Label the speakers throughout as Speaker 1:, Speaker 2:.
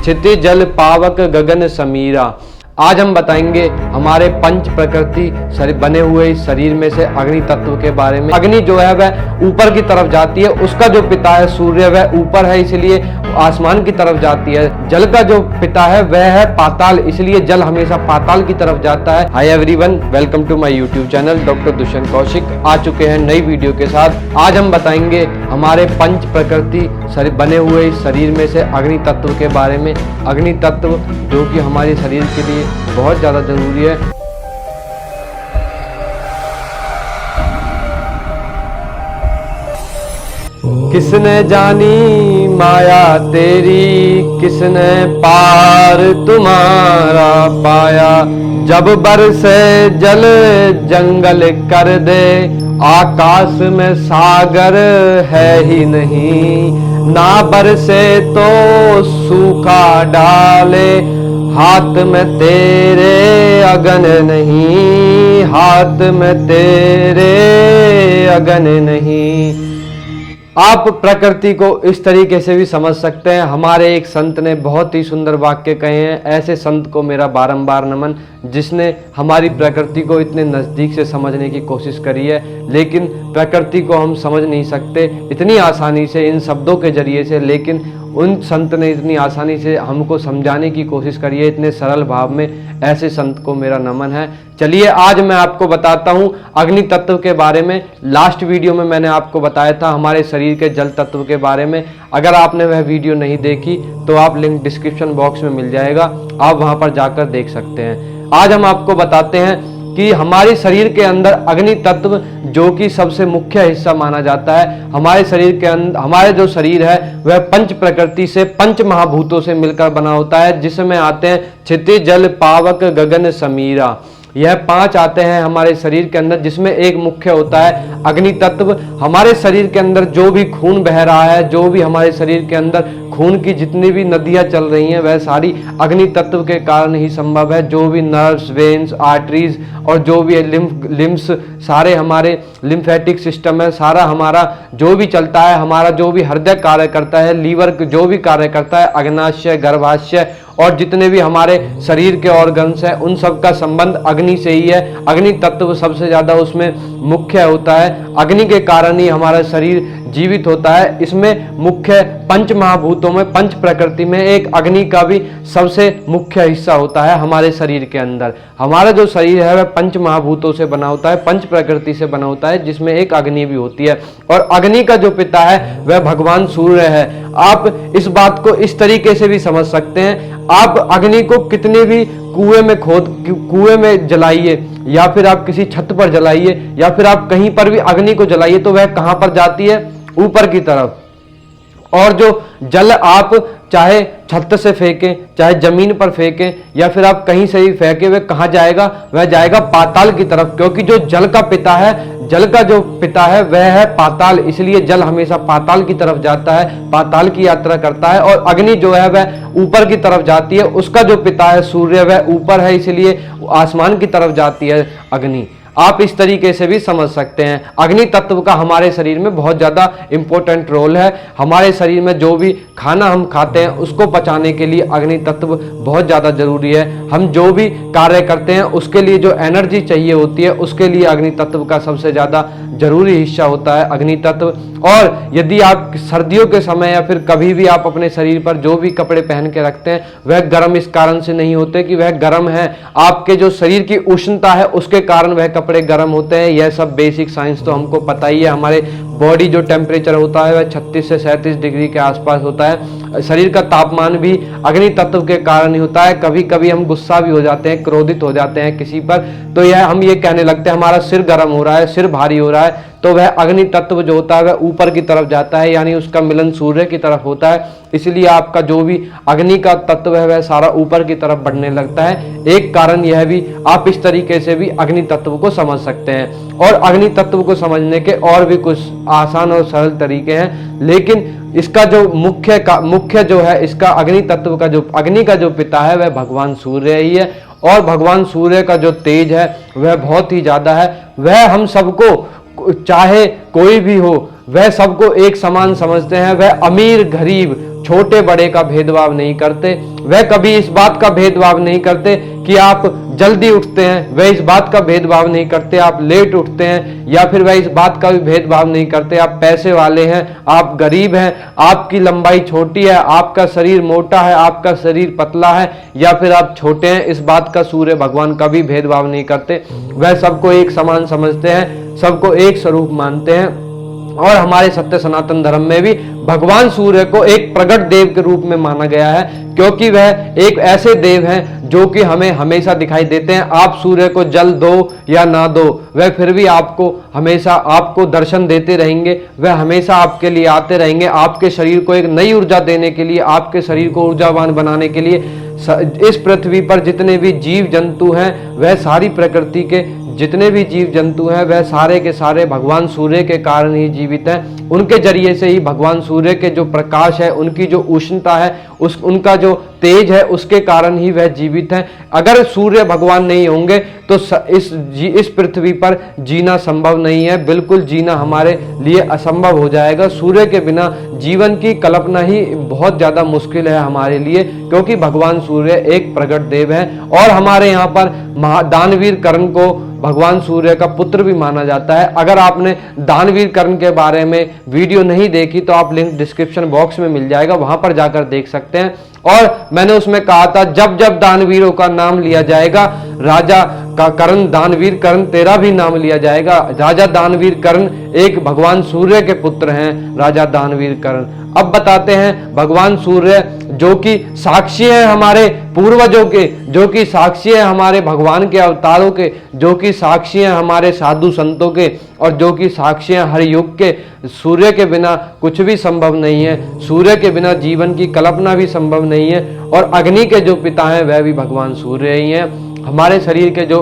Speaker 1: क्षिति जल पावक गगन समीरा। आज हम बताएंगे हमारे पंच प्रकृति बने हुए इस शरीर में से अग्नि तत्व के बारे में। अग्नि जो है वह ऊपर की तरफ जाती है, उसका जो पिता है सूर्य वह ऊपर है इसलिए आसमान की तरफ जाती है। जल का जो पिता है वह है पाताल, इसलिए जल हमेशा पाताल की तरफ जाता है। Hi everyone, welcome to my YouTube channel doctor Dushyant Kaushik. आ चुके हैं नई वीडियो के साथ। आज हम बताएंगे हमारे पंच प्रकृति बने हुए इस शरीर में से अग्नि तत्व के बारे में। अग्नि तत्व जो कि हमारे शरीर के लिए बहुत ज़्यादा जरूरी है। किसने जानी माया तेरी, किसने पार तुम्हारा पाया। जब बरसे जल जंगल कर दे, आकाश में सागर है ही नहीं। ना बरसे तो सूखा डाले, हाथ में तेरे अगन नहीं, हाथ में तेरे अगन नहीं। आप प्रकृति को इस तरीके से भी समझ सकते हैं। हमारे एक संत ने बहुत ही सुंदर वाक्य कहे हैं। ऐसे संत को मेरा बारंबार नमन, जिसने हमारी प्रकृति को इतने नज़दीक से समझने की कोशिश करी है। लेकिन प्रकृति को हम समझ नहीं सकते इतनी आसानी से इन शब्दों के जरिए से, लेकिन उन संत ने इतनी आसानी से हमको समझाने की कोशिश करी है इतने सरल भाव में। ऐसे संत को मेरा नमन है। चलिए आज मैं आपको बताता हूँ अग्नि तत्व के बारे में। लास्ट वीडियो में मैंने आपको बताया था हमारे शरीर के जल तत्व के बारे में। अगर आपने वह वीडियो नहीं देखी तो आप लिंक डिस्क्रिप्शन बॉक्स में मिल जाएगा, आप वहाँ पर जाकर देख सकते हैं। आज हम आपको बताते हैं कि हमारे शरीर के अंदर अग्नि तत्व जो कि सबसे मुख्य हिस्सा माना जाता है। हमारे शरीर के अंदर हमारे जो शरीर है वह पंच प्रकृति से, पंच महाभूतों से मिलकर बना होता है, जिसमें आते हैं क्षिति जल पावक गगन समीरा। यह 5 आते हैं हमारे शरीर के अंदर, जिसमें एक मुख्य होता है अग्नि तत्व। हमारे शरीर के अंदर जो भी खून बह रहा है, जो भी हमारे शरीर के अंदर खून की जितनी भी नदियां चल रही हैं, वह सारी अग्नि तत्व के कारण ही संभव है। जो भी नर्व्स, वेन्स, आर्टरीज और जो भी लिम्स, सारे हमारे लिम्फेटिक सिस्टम है, सारा हमारा जो भी चलता है, हमारा जो भी हृदय कार्य करता है, लीवर जो भी कार्य करता है, अग्नाशय, गर्भाशय और जितने भी हमारे शरीर के ऑर्गन्स हैं, उन सब का संबंध अग्नि से ही है। अग्नि तत्व सबसे ज्यादा उसमें मुख्य होता है। अग्नि के कारण ही हमारा शरीर जीवित होता है। इसमें मुख्य पंच महाभूतों में, पंच प्रकृति में एक अग्नि का भी सबसे मुख्य हिस्सा होता है हमारे शरीर के अंदर। हमारा जो शरीर है वह पंच महाभूतों से बना होता है, पंच प्रकृति से बना होता है, जिसमें एक अग्नि भी होती है। और अग्नि का जो पिता है वह भगवान सूर्य है। आप इस बात को इस तरीके से भी समझ सकते हैं। आप अग्नि को कितने भी कुएं में जलाइए, या फिर आप किसी छत पर जलाइए, या फिर आप कहीं पर भी अग्नि को जलाइए, तो वह कहां पर जाती है? ऊपर की तरफ। और जो जल आप चाहे छत से फेंकें, चाहे जमीन पर फेंकें, या फिर आप कहीं से भी फेंके, वह कहां जाएगा? वह जाएगा पाताल की तरफ, क्योंकि जो जल का पिता है, जल का जो पिता है वह है पाताल, इसलिए जल हमेशा पाताल की तरफ जाता है, पाताल की यात्रा करता है। और अग्नि जो है वह ऊपर की तरफ जाती है, उसका जो पिता है सूर्य वह ऊपर है, इसलिए आसमान की तरफ जाती है अग्नि। आप इस तरीके से भी समझ सकते हैं। अग्नि तत्व का हमारे शरीर में बहुत ज़्यादा इंपॉर्टेंट रोल है। हमारे शरीर में जो भी खाना हम खाते हैं उसको पचाने के लिए अग्नि तत्व बहुत ज़्यादा जरूरी है। हम जो भी कार्य करते हैं उसके लिए जो एनर्जी चाहिए होती है, उसके लिए अग्नि तत्व का सबसे ज़्यादा जरूरी हिस्सा होता है अग्नि तत्व। और यदि आप सर्दियों के समय या फिर कभी भी आप अपने शरीर पर जो भी कपड़े पहन के रखते हैं वह गर्म इस कारण से नहीं होते कि वह गर्म है, आपके जो शरीर की उष्णता है उसके कारण वह कपड़े गर्म होते हैं। यह सब बेसिक साइंस तो हमको पता ही है। हमारे बॉडी जो टेम्परेचर होता है वह 36 से 37 डिग्री के आसपास होता है। शरीर का तापमान भी अग्नि तत्व के कारण ही होता है। कभी कभी हम गुस्सा भी हो जाते हैं, क्रोधित हो जाते हैं किसी पर, तो यह हम ये कहने लगते हैं हमारा सिर गर्म हो रहा है, सिर भारी हो रहा है, तो वह अग्नि तत्व जो होता है वह ऊपर की तरफ जाता है, यानी उसका मिलन सूर्य की तरफ होता है। इसलिए आपका जो भी अग्नि का तत्व है वह सारा ऊपर की तरफ बढ़ने लगता है। एक कारण यह भी, आप इस तरीके से भी अग्नि तत्व को समझ सकते हैं। और अग्नि तत्व को समझने के और भी कुछ आसान और सरल तरीके हैं, लेकिन इसका जो मुख्य जो है, इसका अग्नि तत्व का जो अग्नि का जो पिता है वह भगवान सूर्य ही है। और भगवान सूर्य का जो तेज है वह बहुत ही ज्यादा है। वह हम सबको, चाहे कोई भी हो, वह सबको एक समान समझते हैं। वह अमीर गरीब, छोटे बड़े का भेदभाव नहीं करते, वह कभी इस बात का भेदभाव नहीं करते कि आप जल्दी उठते हैं, वह इस बात का भेदभाव नहीं करते आप लेट उठते हैं, या फिर वह इस बात का भी भेदभाव नहीं करते आप पैसे वाले हैं, आप गरीब हैं, आपकी लंबाई छोटी है, आपका शरीर मोटा है, आपका शरीर पतला है, या फिर आप छोटे हैं। इस बात का सूर्य भगवान कभी भेदभाव नहीं करते। वह सबको एक समान समझते हैं, सबको एक स्वरूप मानते हैं। और हमारे सत्य सनातन धर्म में भी भगवान सूर्य को एक प्रगट देव के रूप में माना गया है, क्योंकि वह एक ऐसे देव हैं जो कि हमें हमेशा दिखाई देते हैं। आप सूर्य को जल दो या ना दो, वह फिर भी आपको हमेशा आपको दर्शन देते रहेंगे, वह हमेशा आपके लिए आते रहेंगे, आपके शरीर को एक नई ऊर्जा देने के लिए, आपके शरीर को ऊर्जावान बनाने के लिए। इस पृथ्वी पर जितने भी जीव जंतु हैं, वह सारी प्रकृति के जितने भी जीव जंतु हैं, वह सारे के सारे भगवान सूर्य के कारण ही जीवित हैं। उनके जरिए से ही भगवान सूर्य के जो प्रकाश है, उनकी जो उष्णता है, उनका जो तेज है, उसके कारण ही वह जीवित हैं। अगर सूर्य भगवान नहीं होंगे तो इस पृथ्वी पर जीना संभव नहीं है, बिल्कुल जीना हमारे लिए असंभव हो जाएगा। सूर्य के बिना जीवन की कल्पना ही बहुत ज़्यादा मुश्किल है हमारे लिए, क्योंकि भगवान सूर्य एक प्रगट देव है। और हमारे यहाँ पर दानवीर कर्ण को भगवान सूर्य का पुत्र भी माना जाता है। अगर आपने दानवीर कर्ण के बारे में वीडियो नहीं देखी तो आप लिंक डिस्क्रिप्शन बॉक्स में मिल जाएगा, वहां पर जाकर देख सकते हैं। और मैंने उसमें कहा था, जब जब दानवीरों का नाम लिया जाएगा, राजा का कर्ण, दानवीर कर्ण तेरा भी नाम लिया जाएगा। राजा दानवीर कर्ण एक भगवान सूर्य के पुत्र हैं, राजा दानवीर कर्ण। अब बताते हैं भगवान सूर्य जो कि साक्षी है हमारे पूर्वजों के, जो कि साक्षी है हमारे भगवान के अवतारों के, जो कि साक्षी है हमारे साधु संतों के, और जो कि साक्षी है हर युग के। सूर्य के बिना कुछ भी संभव नहीं है, सूर्य के बिना जीवन की कल्पना भी संभव नहीं है। और अग्नि के जो पिता हैं वह भी भगवान सूर्य ही हैं। हमारे शरीर के जो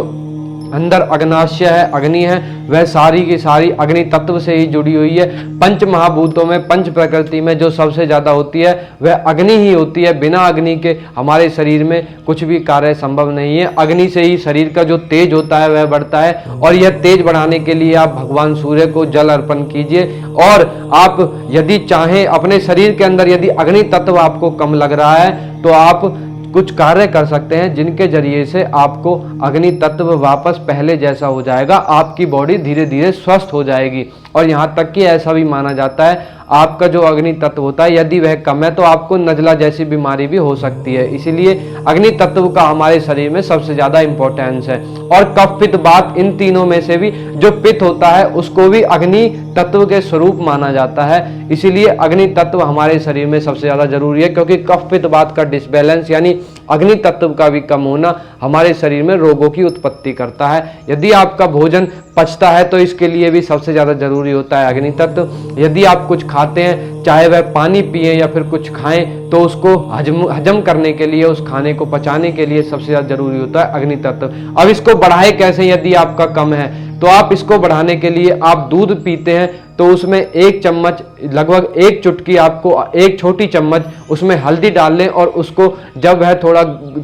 Speaker 1: अंदर अग्नाशय है, अग्नि है, वह सारी की सारी अग्नि तत्व से ही जुड़ी हुई है। पंच महाभूतों में, पंच प्रकृति में जो सबसे ज्यादा होती है वह अग्नि ही होती है। बिना अग्नि के हमारे शरीर में कुछ भी कार्य संभव नहीं है। अग्नि से ही शरीर का जो तेज होता है वह बढ़ता है, और यह तेज बढ़ाने के लिए आप भगवान सूर्य को जल अर्पण कीजिए। और आप यदि चाहें, अपने शरीर के अंदर यदि अग्नि तत्व आपको कम लग रहा है तो आप कुछ कार्य कर सकते हैं जिनके जरिए से आपको अग्नि तत्व वापस पहले जैसा हो जाएगा, आपकी बॉडी धीरे धीरे स्वस्थ हो जाएगी। और यहाँ तक कि ऐसा भी माना जाता है, आपका जो अग्नि तत्व होता है यदि वह कम है तो आपको नजला जैसी बीमारी भी हो सकती है। इसीलिए अग्नि तत्व का हमारे शरीर में सबसे ज्यादा इंपॉर्टेंस है। और कफ पित्त वात, इन तीनों में से भी जो पित्त होता है उसको भी अग्नि तत्व के स्वरूप माना जाता है। इसीलिए अग्नि तत्व हमारे शरीर में सबसे ज्यादा जरूरी है, क्योंकि कफ पित्त वात का डिसबैलेंस यानी अग्नि तत्व का भी कम होना हमारे शरीर में रोगों की उत्पत्ति करता है। यदि आपका भोजन पचता है तो इसके लिए भी सबसे ज्यादा जरूरी होता है अग्नि तत्व। यदि आप कुछ खाते हैं, चाहे वह पानी पिए या फिर कुछ खाएं, तो उसको हजम करने के लिए, उस खाने को पचाने के लिए सबसे ज्यादा जरूरी होता है अग्नि तत्व। अब इसको बढ़ाए कैसे? यदि आपका कम है तो आप इसको बढ़ाने के लिए, आप दूध पीते हैं तो उसमें एक चम्मच, लगभग एक चुटकी, आपको एक छोटी चम्मच उसमें हल्दी डाल लें, और उसको जब वह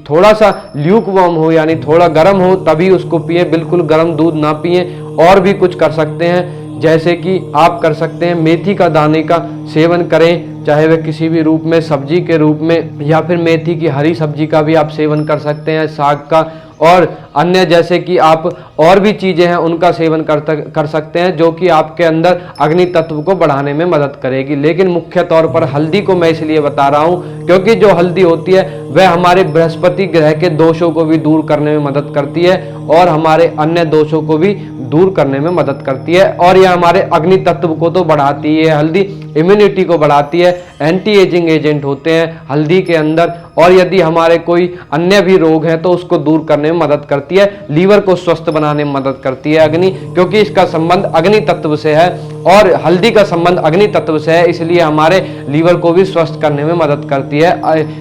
Speaker 1: थोड़ा सा ल्यूक वार्म हो यानी थोड़ा गर्म हो तभी उसको पिए, बिल्कुल गर्म दूध ना पिए। और भी कुछ कर सकते हैं, जैसे कि आप कर सकते हैं मेथी का दाने का सेवन करें, चाहे वह किसी भी रूप में, सब्जी के रूप में, या फिर मेथी की हरी सब्जी का भी आप सेवन कर सकते हैं, साग का, और अन्य जैसे कि आप और भी चीजें हैं उनका सेवन कर सकते हैं, जो कि आपके अंदर अग्नि तत्व को बढ़ाने में मदद करेगी। लेकिन मुख्य तौर पर हल्दी को मैं इसलिए बता रहा हूं क्योंकि जो हल्दी होती है वह हमारे बृहस्पति ग्रह के दोषों को भी दूर करने में मदद करती है, और हमारे अन्य दोषों को भी दूर करने में मदद करती है। और यह हमारे अग्नि तत्व को तो बढ़ाती है हल्दी, इम्यूनिटी को बढ़ाती है, एंटी एजिंग एजेंट होते हैं हल्दी के अंदर, और यदि हमारे कोई अन्य भी रोग है तो उसको दूर करने में मदद करती है। लीवर को स्वस्थ बनाने में मदद करती है अग्नि, क्योंकि इसका संबंध अग्नि तत्व से है, और हल्दी का संबंध अग्नि तत्व से है, इसलिए हमारे लीवर को भी स्वस्थ करने में मदद करती है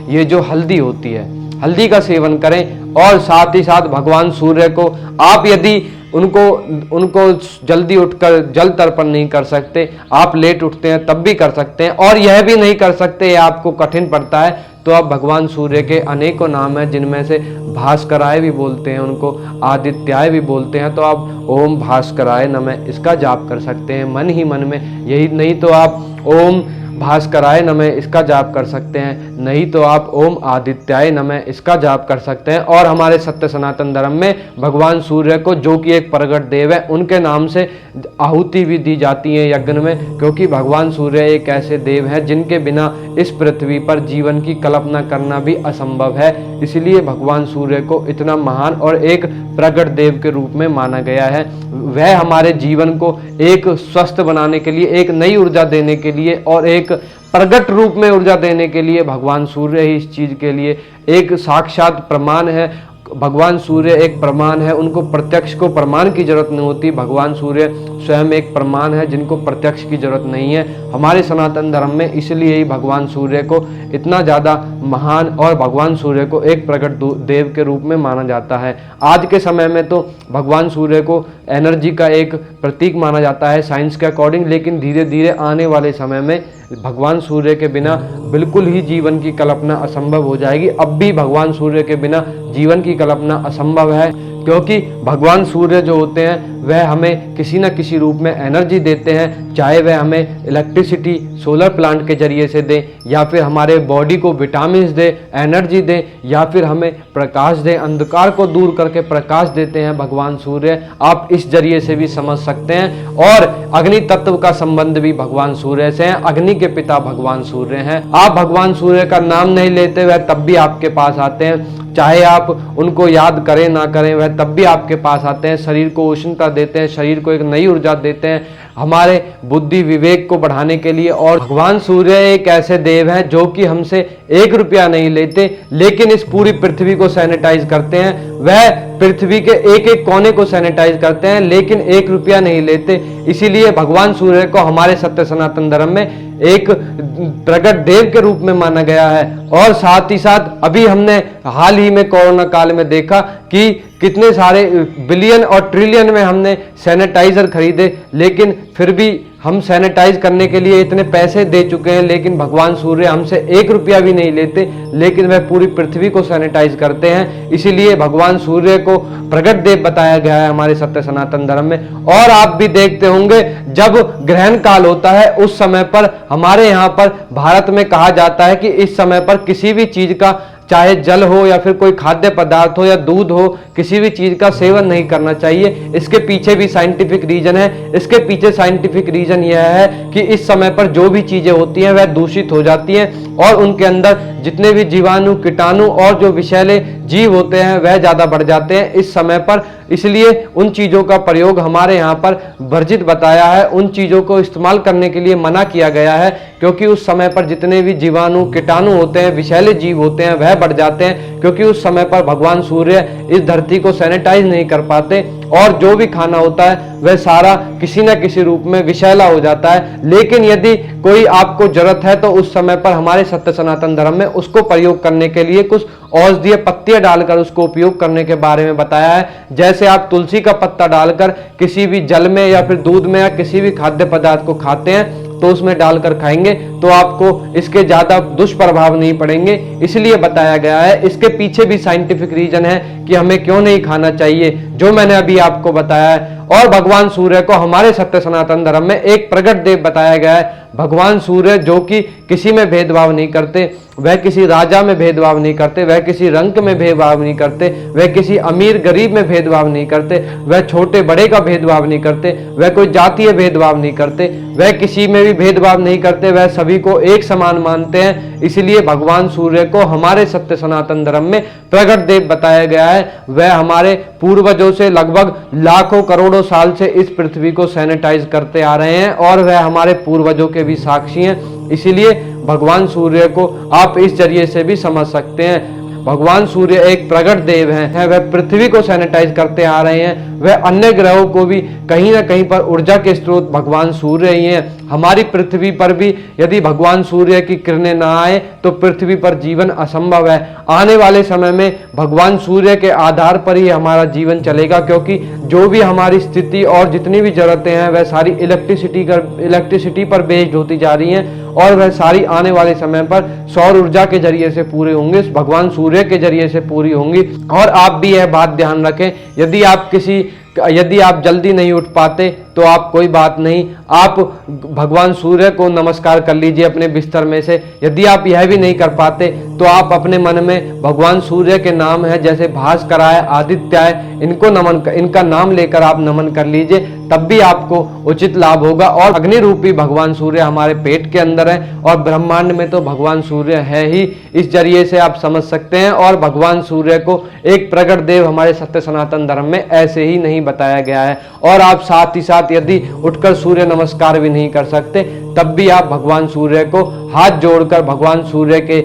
Speaker 1: ये जो हल्दी होती है। हल्दी का सेवन करें, और साथ ही साथ भगवान सूर्य को आप यदि उनको जल्दी उठकर जल तर्पण नहीं कर सकते, आप लेट उठते हैं तब भी कर सकते हैं, और यह भी नहीं कर सकते, यह आपको कठिन पड़ता है, तो आप भगवान सूर्य के अनेकों नाम हैं, जिनमें से भास्कराय भी बोलते हैं, उनको आदित्याय भी बोलते हैं, तो आप ओम भास्कराय नमः इसका जाप कर सकते हैं मन ही मन में। यही नहीं तो आप ओम भास्कराय नमः इसका जाप कर सकते हैं, नहीं तो आप ओम आदित्याय नमः इसका जाप कर सकते हैं। और हमारे सत्य सनातन धर्म में भगवान सूर्य को, जो कि एक प्रगट देव है, उनके नाम से आहुति भी दी जाती है यज्ञ में, क्योंकि भगवान सूर्य एक ऐसे देव हैं जिनके बिना इस पृथ्वी पर जीवन की कल्पना करना भी असंभव है। इसलिए भगवान सूर्य को इतना महान और एक प्रगट देव के रूप में माना गया है। वह हमारे जीवन को एक स्वस्थ बनाने के लिए, एक नई ऊर्जा देने के लिए और एक प्रगट रूप में ऊर्जा देने के लिए भगवान सूर्य ही इस चीज के लिए एक साक्षात प्रमाण है। भगवान सूर्य एक प्रमाण है, उनको प्रत्यक्ष को प्रमाण की जरूरत नहीं होती। भगवान सूर्य स्वयं एक प्रमाण है जिनको प्रत्यक्ष की जरूरत नहीं है। हमारे सनातन धर्म में इसलिए ही भगवान सूर्य को इतना ज़्यादा महान और भगवान सूर्य को एक प्रकट देव के रूप में माना जाता है। आज के समय में तो भगवान सूर्य को एनर्जी का एक प्रतीक माना जाता है साइंस के अकॉर्डिंग, लेकिन धीरे धीरे आने वाले समय में भगवान सूर्य के बिना बिल्कुल ही जीवन की कल्पना असंभव हो जाएगी। अब भी भगवान सूर्य के बिना जीवन की कल्पना असंभव है, क्योंकि भगवान सूर्य जो होते हैं वह हमें किसी न किसी रूप में एनर्जी देते हैं, चाहे वह हमें इलेक्ट्रिसिटी सोलर प्लांट के जरिए से दें, या फिर हमारे बॉडी को विटामिन्स दे, एनर्जी दें, या फिर हमें प्रकाश दें। अंधकार को दूर करके प्रकाश देते हैं भगवान सूर्य, आप इस जरिए से भी समझ सकते हैं। और अग्नि तत्व का संबंध भी भगवान सूर्य से है, अग्नि के पिता भगवान सूर्य हैं। आप भगवान सूर्य का नाम नहीं लेते वह तब भी आपके पास आते हैं, चाहे आप उनको याद करें ना करें वह तब भी आपके पास आते हैं। शरीर को उष्णता देते हैं, शरीर को एक नई ऊर्जा देते हैं, हमारे बुद्धि विवेक को बढ़ाने के लिए। और भगवान सूर्य एक ऐसे देव हैं जो कि हमसे 1 रुपया नहीं लेते, लेकिन इस पूरी पृथ्वी को सैनिटाइज करते हैं। वह पृथ्वी के एक एक कोने को सैनिटाइज करते हैं, लेकिन 1 रुपया नहीं लेते। इसीलिए भगवान सूर्य को हमारे सत्य सनातन धर्म में एक प्रगट देव के रूप में माना गया है। और साथ ही साथ अभी हमने हाल ही में कोरोना काल में देखा कि कितने सारे बिलियन और ट्रिलियन में हमने सैनिटाइजर खरीदे, लेकिन फिर भी हम सैनिटाइज करने के लिए इतने पैसे दे चुके हैं, लेकिन भगवान सूर्य हमसे 1 रुपया भी नहीं लेते, लेकिन वह पूरी पृथ्वी को सैनिटाइज करते हैं। इसीलिए भगवान सूर्य को प्रगट देव बताया गया है हमारे सत्य सनातन धर्म में। और आप भी देखते होंगे जब ग्रहण काल होता है उस समय पर हमारे यहाँ पर भारत में कहा जाता है कि इस समय पर किसी भी चीज का, चाहे जल हो या फिर कोई खाद्य पदार्थ हो या दूध हो, किसी भी चीज का सेवन नहीं करना चाहिए। इसके पीछे भी साइंटिफिक रीजन है। इसके पीछे साइंटिफिक रीजन यह है कि इस समय पर जो भी चीजें होती हैं वह दूषित हो जाती हैं और उनके अंदर जितने भी जीवाणु, कीटाणु और जो विषैले जीव होते हैं वह ज्यादा बढ़ जाते हैं इस समय पर। इसलिए उन चीजों का प्रयोग हमारे यहाँ पर वर्जित बताया है, उन चीजों को इस्तेमाल करने के लिए मना किया गया है, क्योंकि उस समय पर जितने भी जीवाणु, कीटाणु होते हैं, विषैले जीव होते हैं वह बढ़ जाते हैं, क्योंकि उस समय पर भगवान सूर्य इस धरती को सैनिटाइज नहीं कर पाते और जो भी खाना होता है वह सारा किसी न किसी रूप में विषैला हो जाता है। लेकिन यदि कोई आपको जरूरत है तो उस समय पर हमारे सत्य सनातन धर्म में उसको प्रयोग करने के लिए कुछ औषधीय पत्तियां डालकर उसको उपयोग करने के बारे में बताया है। जैसे आप तुलसी का पत्ता डालकर किसी भी जल में या फिर दूध में या किसी भी खाद्य पदार्थ को खाते हैं तो उसमें डालकर खाएंगे तो आपको इसके ज्यादा दुष्प्रभाव नहीं पड़ेंगे, इसलिए बताया गया है। इसके पीछे भी साइंटिफिक रीजन है कि हमें क्यों नहीं खाना चाहिए, जो मैंने अभी आपको बताया है। और भगवान सूर्य को हमारे सत्य सनातन धर्म में एक प्रगट देव बताया गया है। भगवान सूर्य जो कि किसी में भेदभाव नहीं करते, वह किसी राजा में भेदभाव नहीं करते, वह किसी रंग में भेदभाव नहीं करते, वह किसी अमीर गरीब में भेदभाव नहीं करते, वह छोटे बड़े का भेदभाव नहीं करते, वह कोई जातीय भेदभाव नहीं करते, वह किसी में भी भेदभाव नहीं करते, वह सभी को एक समान मानते हैं। इसलिए भगवान सूर्य को हमारे सत्य सनातन धर्म में प्रगट देव बताया गया है। वह हमारे पूर्वजों से लगभग लाखों करोड़ों साल से इस पृथ्वी को सैनिटाइज करते आ रहे हैं और वह हमारे पूर्वजों के भी साक्षी हैं। इसीलिए भगवान सूर्य को आप इस जरिए से भी समझ सकते हैं। भगवान सूर्य एक प्रगट देव हैं, वह पृथ्वी को सैनिटाइज करते आ रहे हैं, वह अन्य ग्रहों को भी कहीं ना कहीं पर ऊर्जा के स्रोत भगवान सूर्य ही हैं। हमारी पृथ्वी पर भी यदि भगवान सूर्य की किरणें ना आए तो पृथ्वी पर जीवन असंभव है। आने वाले समय में भगवान सूर्य के आधार पर ही हमारा जीवन चलेगा, क्योंकि जो भी हमारी स्थिति और जितनी भी जरूरतें हैं वह सारी इलेक्ट्रिसिटी पर बेस्ड होती जा रही हैं और वह सारी आने वाले समय पर सौर ऊर्जा के जरिए से पूरे होंगे, भगवान सूर्य के जरिए से पूरी होंगी। और आप भी यह बात ध्यान रखें, यदि आप जल्दी नहीं उठ पाते तो आप कोई बात नहीं, आप भगवान सूर्य को नमस्कार कर लीजिए अपने बिस्तर में से। यदि आप यह भी नहीं कर पाते तो आप अपने मन में भगवान सूर्य के नाम है, जैसे भास्कराय, आदित्याय, इनका नाम लेकर आप नमन कर लीजिए, तब भी आपको उचित लाभ होगा। और अग्नि रूपी भगवान सूर्य हमारे पेट के अंदर है और ब्रह्मांड में तो भगवान सूर्य है ही, इस जरिए से आप समझ सकते हैं। और भगवान सूर्य को एक प्रगट देव हमारे सत्य सनातन धर्म में ऐसे ही नहीं बताया गया है। और आप साथ ही साथ यदि उठकर सूर्य नमस्कार भी नहीं कर सकते तब भी आप भगवान सूर्य को हाथ जोड़कर भगवान सूर्य के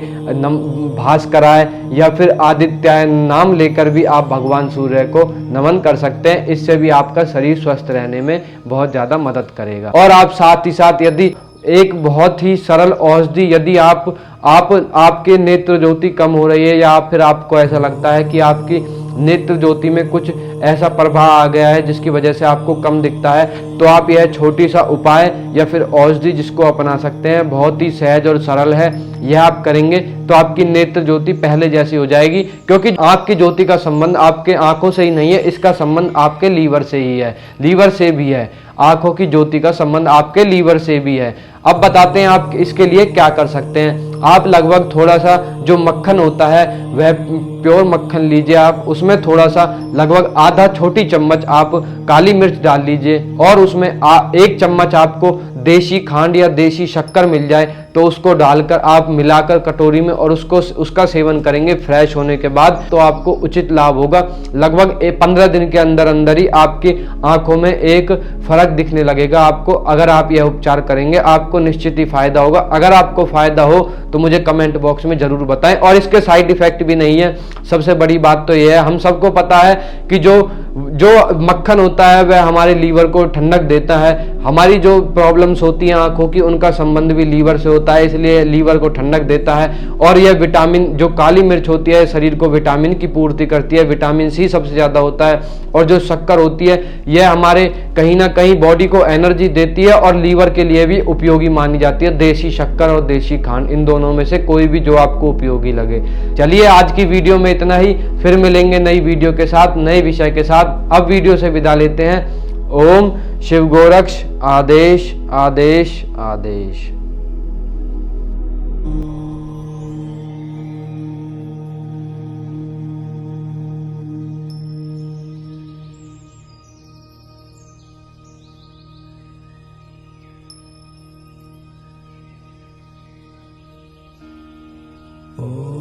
Speaker 1: भास्कराय या फिर आदित्याय नाम लेकर भी आप भगवान सूर्य को नमन कर सकते हैं। इससे भी आपका शरीर स्वस्थ रहने में बहुत ज्यादा मदद करेगा। और आप साथ ही साथ यदि एक बहुत ही सरल औषधि, यदि आपके नेत्र ज्योति कम हो रही है या फिर आपको ऐसा लगता है कि आपकी नेत्र ज्योति में कुछ ऐसा प्रभाव आ गया है जिसकी वजह से आपको कम दिखता है, तो आप यह छोटी सा उपाय या फिर औषधि जिसको अपना सकते हैं, बहुत ही सहज और सरल है। यह आप करेंगे तो आपकी नेत्र ज्योति पहले जैसी हो जाएगी, क्योंकि आंख की ज्योति का संबंध आपके आंखों से ही नहीं है, इसका संबंध आपके लीवर से ही है, लीवर से भी है। आंखों की ज्योति का संबंध आपके लीवर से भी है। अब बताते हैं आप इसके लिए क्या कर सकते हैं। आप लगभग थोड़ा सा जो मक्खन होता है वह प्योर मक्खन लीजिए, आप उसमें थोड़ा सा लगभग आधा छोटी चम्मच आप काली मिर्च डाल लीजिए और उसमें 1 चम्मच आपको देसी खांड या देसी शक्कर मिल जाए तो उसको डालकर आप मिलाकर कटोरी में और उसका सेवन करेंगे फ्रेश होने के बाद, तो आपको उचित लाभ होगा। लगभग 15 दिन के अंदर अंदर ही आपकी आंखों में एक फर्क दिखने लगेगा आपको। अगर आप यह उपचार करेंगे आपको निश्चित ही फायदा होगा। अगर आपको फायदा हो तो मुझे कमेंट बॉक्स में जरूर बताएं। और इसके साइड इफेक्ट भी नहीं है। सबसे बड़ी बात तो यह है, हम सबको पता है कि जो मक्खन होता है वह हमारे लीवर को ठंडक देता है। हमारी जो प्रॉब्लम्स होती हैं आंखों की, उनका संबंध भी लीवर से होता है, इसलिए लीवर को ठंडक देता है। और यह विटामिन, जो काली मिर्च होती है, शरीर को विटामिन की पूर्ति करती है, विटामिन सी सबसे ज्यादा होता है। और जो शक्कर होती है यह हमारे कहीं ना कहीं बॉडी को एनर्जी देती है और लीवर के लिए भी उपयोगी मानी जाती है। देसी शक्कर और देसी खांड, इन दोनों में से कोई भी जो आपको उपयोगी लगे। चलिए आज की वीडियो में इतना ही, फिर मिलेंगे नई वीडियो के साथ, नए विषय के साथ। अब वीडियो से विदा लेते हैं। ओम शिव गोरक्ष आदेश आदेश आदेश। Oh